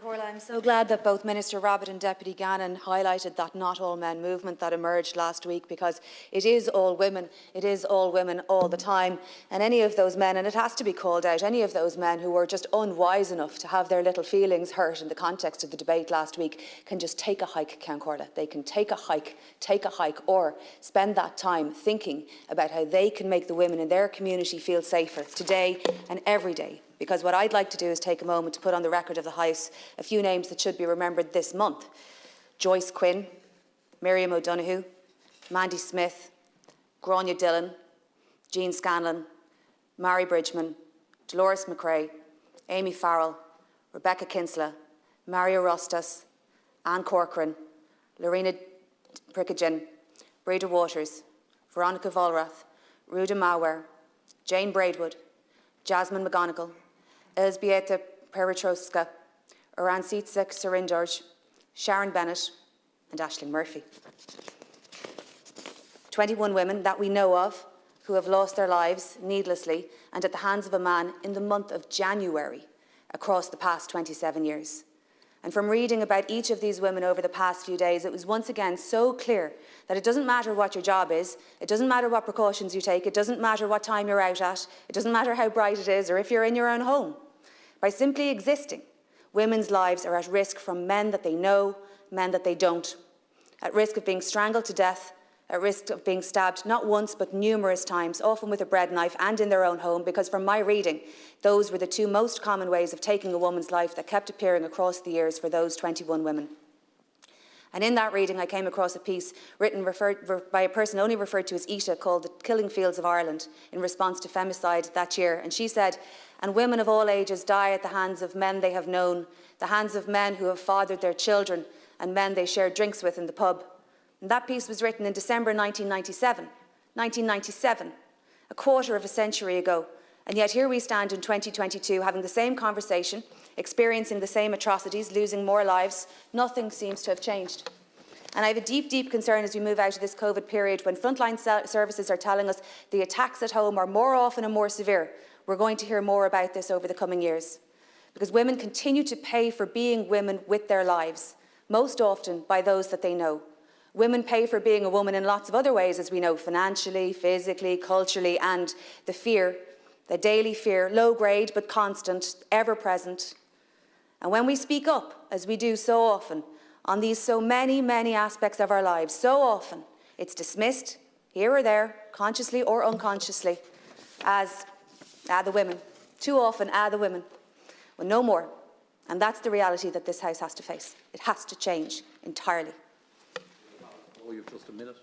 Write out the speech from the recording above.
Corla, I'm so glad that both Minister Rabbitte and Deputy Gannon highlighted that not all men movement that emerged last week, because it is all women all the time, and any of those men, and it has to be called out, any of those men who were just unwise enough to have their little feelings hurt in the context of the debate last week can just take a hike, Count Corla. They can take a hike, or spend that time thinking about how they can make the women in their community feel safer today and every day. Because what I'd like to do is take a moment to put on the record of the House a few names that should be remembered this month. Joyce Quinn, Miriam O'Donoghue, Mandy Smith, Grania Dillon, Jean Scanlon, Mary Bridgman, Dolores McRae, Amy Farrell, Rebecca Kinsella, Mario Rostas, Anne Corcoran, Lorena Prickagen, Breda Waters, Veronica Volrath, Ruda Mauer, Jane Braidwood, Jasmine McGonigal, Elzbieta Peretroska, Aransitsa Sarindorj, Sharon Bennett and Aisling Murphy. 21 women that we know of who have lost their lives needlessly and at the hands of a man in the month of January across the past 27 years. And from reading about each of these women over the past few days, it was once again so clear that it doesn't matter what your job is, it doesn't matter what precautions you take, it doesn't matter what time you're out at, it doesn't matter how bright it is or if you're in your own home. By simply existing, women's lives are at risk from men that they know, men that they don't, at risk of being strangled to death, at risk of being stabbed not once but numerous times, often with a bread knife and in their own home, because from my reading, those were the two most common ways of taking a woman's life that kept appearing across the years for those 21 women. And in that reading, I came across a piece written by a person only referred to as Ita, called The Killing Fields of Ireland, in response to femicide that year. And she said, "And women of all ages die at the hands of men they have known, the hands of men who have fathered their children, and men they shared drinks with in the pub." And that piece was written in December 1997, a quarter of a century ago. And yet here we stand in 2022 having the same conversation, experiencing the same atrocities, losing more lives. Nothing seems to have changed. And I have a deep, deep concern as we move out of this COVID period, when frontline services are telling us the attacks at home are more often and more severe. We're going to hear more about this over the coming years. Because women continue to pay for being women with their lives, most often by those that they know. Women pay for being a woman in lots of other ways, as we know, financially, physically, culturally, and the fear, the daily fear, low grade but constant, ever present. And when we speak up, as we do so often, on these so many, many aspects of our lives, so often it's dismissed, here or there, consciously or unconsciously, as the women. Too often, the women. Well, no more. And that's the reality that this House has to face. It has to change entirely. Oh, you've just a minute.